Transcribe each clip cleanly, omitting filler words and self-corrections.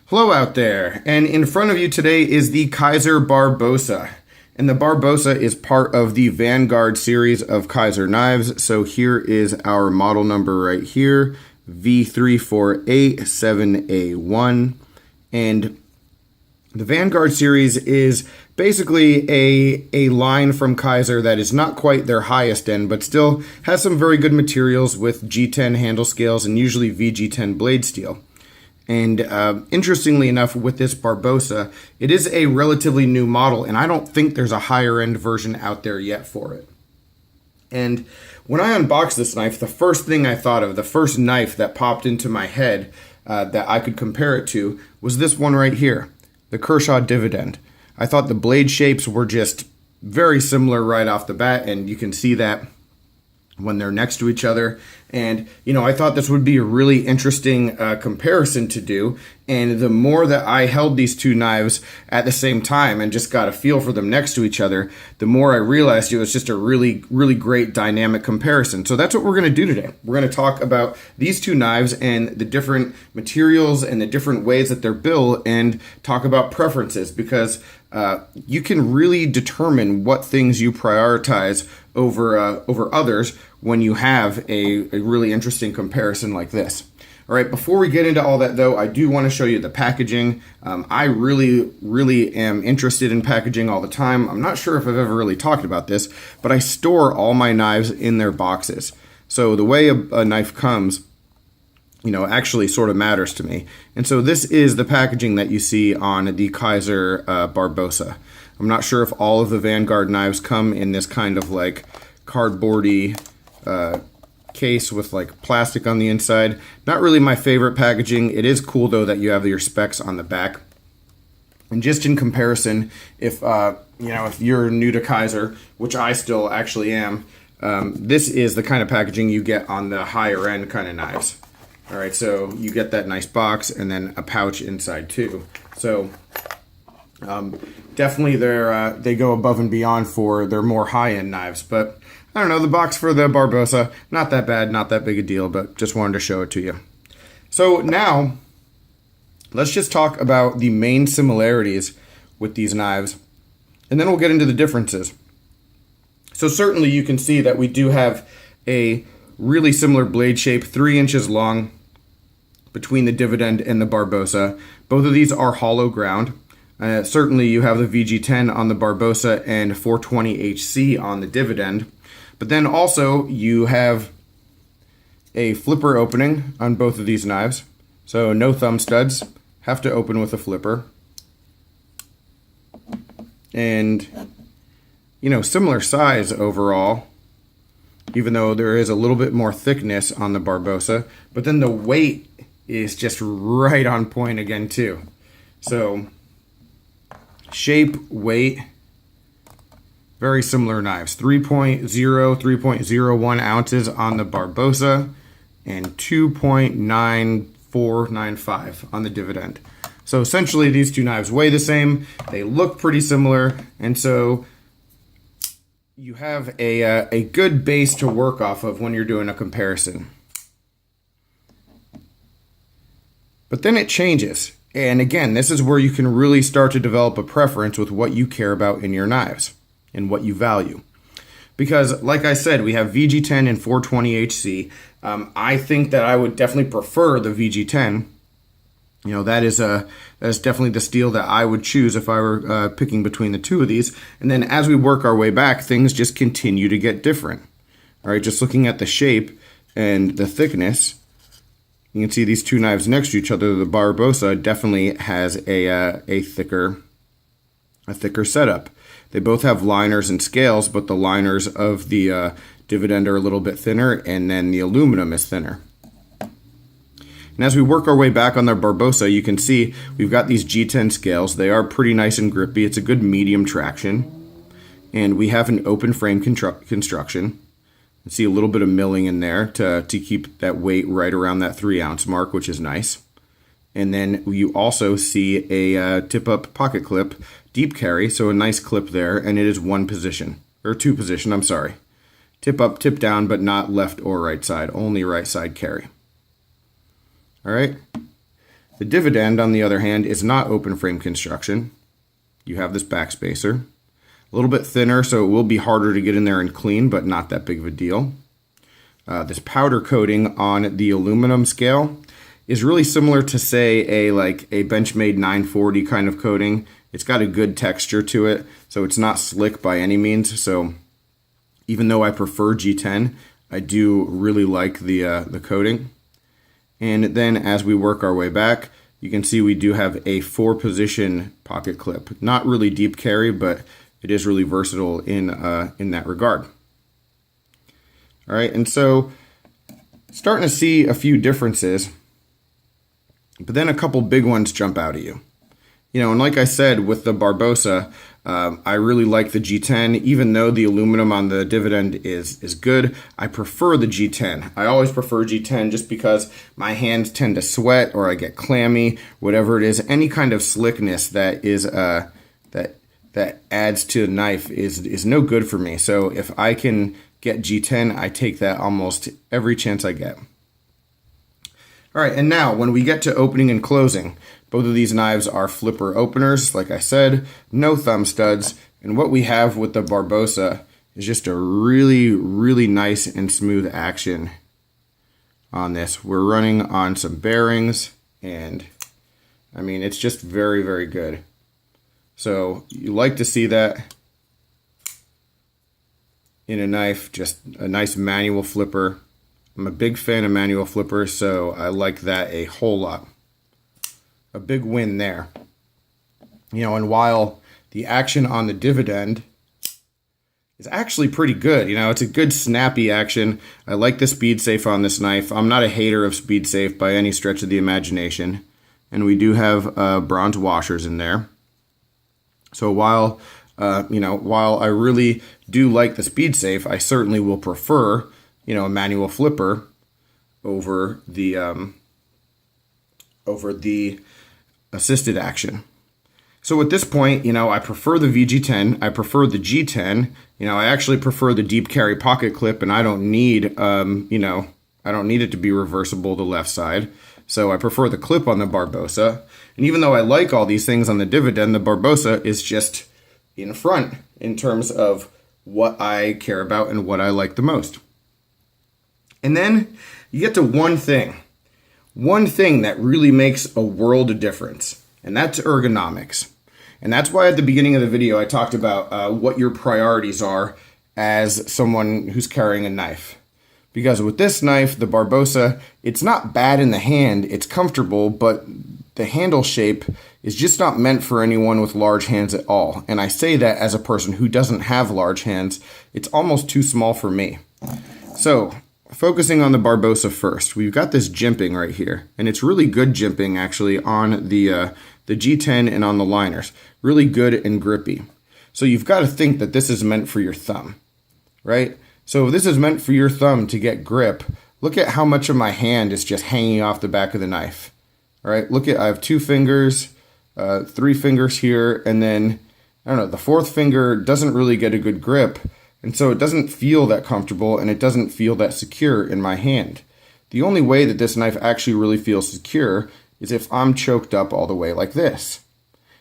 Hello out there, and in front of you today is the Kizer Barbosa. And the Barbosa is part of the Vanguard series of Kizer knives. So here is our model number right here, V3487A1. And the Vanguard series is basically a line from Kizer that is not quite their highest end, but still has some very good materials with G10 handle scales and usually VG10 blade steel. And interestingly enough, with this Barbosa, it is a relatively new model, and I don't think there's a higher end version out there yet for it. And when I unboxed this knife, the first thing I thought of, the first knife that popped into my head that I could compare it to, was this one right here, the Kershaw Dividend. I thought the blade shapes were just very similar right off the bat, and you can see that when they're next to each other. And, you know, I thought this would be a really interesting comparison to do. And the more that I held these two knives at the same time and just got a feel for them next to each other, the more I realized it was just a really, really great dynamic comparison. So that's what we're going to do today. We're going to talk about these two knives and the different materials and the different ways that they're built, and talk about preferences, because you can really determine what things you prioritize over others when you have a really interesting comparison like this. All right, before we get into all that though, I do want to show you the packaging. I really am interested in packaging all the time. I'm not sure if I've ever really talked about this, but I store all my knives in their boxes. So the way a knife comes, you know, actually sort of matters to me. And so this is the packaging that you see on the Kizer Barbosa. I'm not sure if all of the Vanguard knives come in this kind of like cardboardy case with like plastic on the inside. Not really my favorite packaging. It is cool though that you have your specs on the back. And just in comparison, if you know, if you're new to Kizer, which I still actually am, this is the kind of packaging you get on the higher end kind of knives. All right, so you get that nice box and then a pouch inside too. So definitely they go above and beyond for their more high-end knives. But I don't know, the box for the Barbosa, not that bad, not that big a deal, but just wanted to show it to you. So now, let's just talk about the main similarities with these knives, and then we'll get into the differences. So certainly you can see that we do have a really similar blade shape, 3 inches long between the Dividend and the Barbosa. Both of these are hollow ground. Certainly you have the VG10 on the Barbosa and 420HC on the Dividend. But then also you have a flipper opening on both of these knives. So no thumb studs, have to open with a flipper. And, you know, similar size overall, even though there is a little bit more thickness on the Barbosa, but then the weight is just right on point again too. So shape, weight, very similar knives. 3.0, 3.01 ounces on the Barbosa and 2.9495 on the Dividend. So essentially these two knives weigh the same, they look pretty similar, and so you have a good base to work off of when you're doing a comparison. But then it changes. And again, this is where you can really start to develop a preference with what you care about in your knives and what you value. Because like I said, we have VG10 and 420HC. I think that I would definitely prefer the VG10. You know, that is definitely the steel that I would choose if I were picking between the two of these. And then as we work our way back, things just continue to get different. All right, just looking at the shape and the thickness, you can see these two knives next to each other. The Barbosa definitely has a thicker setup. They both have liners and scales, but the liners of the Dividend are a little bit thinner, and then the aluminum is thinner. And as we work our way back on the Barbosa, you can see we've got these G10 scales. They are pretty nice and grippy. It's a good medium traction. And we have an open frame construction. You see a little bit of milling in there to keep that weight right around that 3 ounce mark, which is nice. And then you also see a tip-up pocket clip, deep carry, so a nice clip there, and it is one position, or two position, I'm sorry. Tip up, tip down, but not left or right side, only right side carry. All right. The Dividend, on the other hand, is not open frame construction. You have this backspacer. A little bit thinner, so it will be harder to get in there and clean, but not that big of a deal. This powder coating on the aluminum scale is really similar to, say, a Benchmade 940 kind of coating. It's got a good texture to it, so it's not slick by any means. So even though I prefer G10, I do really like the coating. And then as we work our way back, you can see we do have a 4-position pocket clip. Not really deep carry, but it is really versatile in that regard. All right, and so starting to see a few differences, but then a couple big ones jump out at you. You know, and like I said, with the Barbosa, I really like the G10. Even though the aluminum on the Dividend is good, I prefer the G10. I always prefer G10 just because my hands tend to sweat or I get clammy, whatever it is. Any kind of slickness that is that adds to a knife is no good for me. So if I can get G10, I take that almost every chance I get. All right, and now when we get to opening and closing, both of these knives are flipper openers, like I said, no thumb studs, and what we have with the Barbosa is just a really, really nice and smooth action on this. We're running on some bearings, and I mean, it's just very, very good. So you like to see that in a knife, just a nice manual flipper. I'm a big fan of manual flippers, so I like that a whole lot. A big win there. You know, and while the action on the Dividend is actually pretty good, you know, it's a good snappy action. I like the speed safe on this knife. I'm not a hater of speed safe by any stretch of the imagination. And we do have bronze washers in there. So while while I really do like the speed safe, I certainly will prefer, you know, a manual flipper over the assisted action. So at this point, you know, I prefer the VG10. I prefer the G10. You know, I actually prefer the deep carry pocket clip, and I don't need, I don't need it to be reversible the left side. So I prefer the clip on the Barbosa. And even though I like all these things on the Dividend, the Barbosa is just in front in terms of what I care about and what I like the most. And then you get to one thing that really makes a world of difference, and that's ergonomics. And that's why at the beginning of the video, I talked about what your priorities are as someone who's carrying a knife. Because with this knife, the Barbosa, it's not bad in the hand, it's comfortable, but the handle shape is just not meant for anyone with large hands at all. And I say that as a person who doesn't have large hands. It's almost too small for me. So, focusing on the Barbosa first, we've got this jimping right here. And it's really good jimping, actually, on the G10 and on the liners. Really good and grippy. So you've got to think that this is meant for your thumb, right? So if this is meant for your thumb to get grip, look at how much of my hand is just hanging off the back of the knife. All right, look at, I have 2 fingers, 3 fingers here, and then, I don't know, the 4th finger doesn't really get a good grip, and so it doesn't feel that comfortable, and it doesn't feel that secure in my hand. The only way that this knife actually really feels secure is if I'm choked up all the way like this.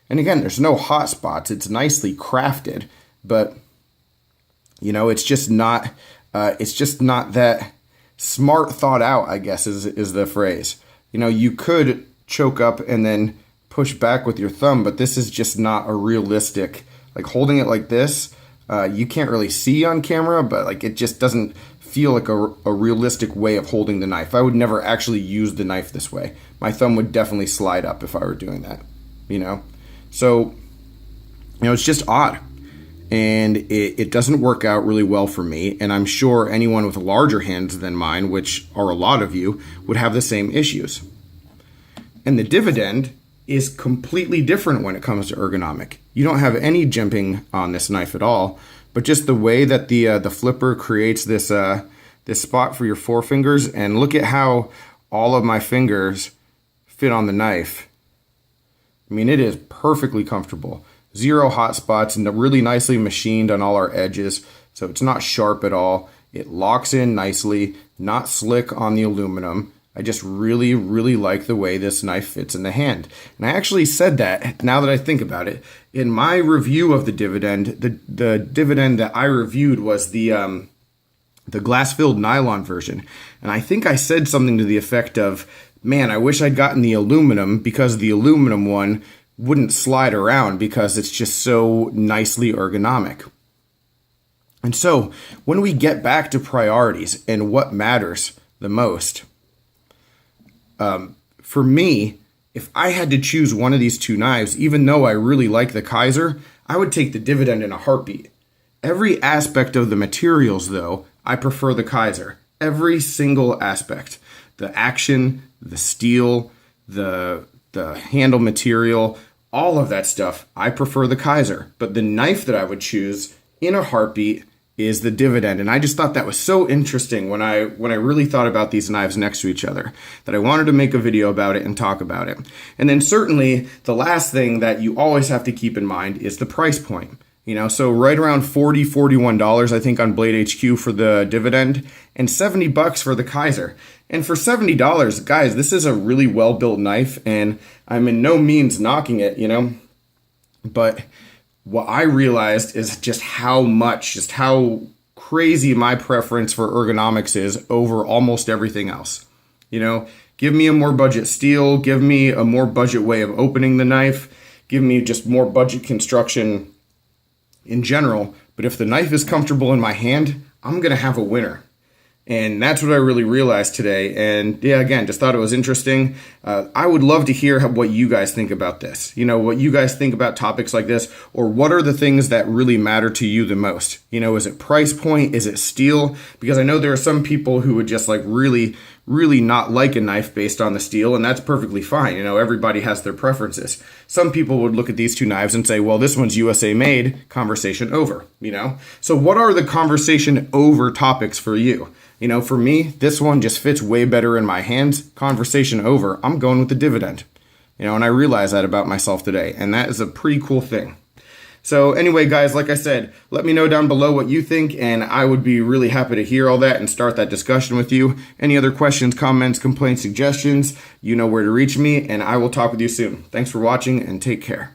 And again, there's no hot spots, it's nicely crafted, but you know, it's just not that smart thought out, I guess is the phrase. You know, you could choke up and then push back with your thumb, but this is just not a realistic, like holding it like this, you can't really see on camera, but like it just doesn't feel like a realistic way of holding the knife. I would never actually use the knife this way. My thumb would definitely slide up if I were doing that, you know? So, you know, it's just odd. And it doesn't work out really well for me, and I'm sure anyone with larger hands than mine, which are a lot of you, would have the same issues. And the Dividend is completely different when it comes to ergonomic. You don't have any jimping on this knife at all, but just the way that the flipper creates this spot for your forefingers, and look at how all of my fingers fit on the knife. I mean, it is perfectly comfortable. 0 hot spots, and really nicely machined on all our edges, so it's not sharp at all. It locks in nicely, not slick on the aluminum. I just really, really like the way this knife fits in the hand. And I actually said that, now that I think about it, in my review of the Dividend. The Dividend that I reviewed was the glass-filled nylon version. And I think I said something to the effect of, man, I wish I'd gotten the aluminum, because the aluminum one wouldn't slide around because it's just so nicely ergonomic. And so when we get back to priorities and what matters the most, for me, if I had to choose one of these two knives, even though I really like the Kizer, I would take the Dividend in a heartbeat. Every aspect of the materials, though, I prefer the Kizer. Every single aspect. The action, the steel, the handle material, all of that stuff, I prefer the Kizer. But the knife that I would choose in a heartbeat is the Dividend. And I just thought that was so interesting when I really thought about these knives next to each other, that I wanted to make a video about it and talk about it. And then certainly the last thing that you always have to keep in mind is the price point. So right around $40, $41, I think, on Blade HQ for the Dividend, and $70 for the Kizer. And for $70, guys, this is a really well-built knife, and I'm in no means knocking it, But what I realized is just how crazy my preference for ergonomics is over almost everything else. Give me a more budget steel, give me a more budget way of opening the knife, give me just more budget construction in general. But if the knife is comfortable in my hand, I'm going to have a winner. And that's what I really realized today. And yeah, again, just thought it was interesting. I would love to hear what you guys think about this. What you guys think about topics like this, or what are the things that really matter to you the most? Is it price point? Is it steel? Because I know there are some people who would just really, really not like a knife based on the steel, and that's perfectly fine. Everybody has their preferences. Some people would look at these two knives and say, well, this one's USA made, conversation over, So what are the conversation over topics for you? For me, this one just fits way better in my hands. Conversation over. I'm going with the Dividend. And I realize that about myself today. And that is a pretty cool thing. So anyway, guys, like I said, let me know down below what you think. And I would be really happy to hear all that and start that discussion with you. Any other questions, comments, complaints, suggestions, you know where to reach me. And I will talk with you soon. Thanks for watching and take care.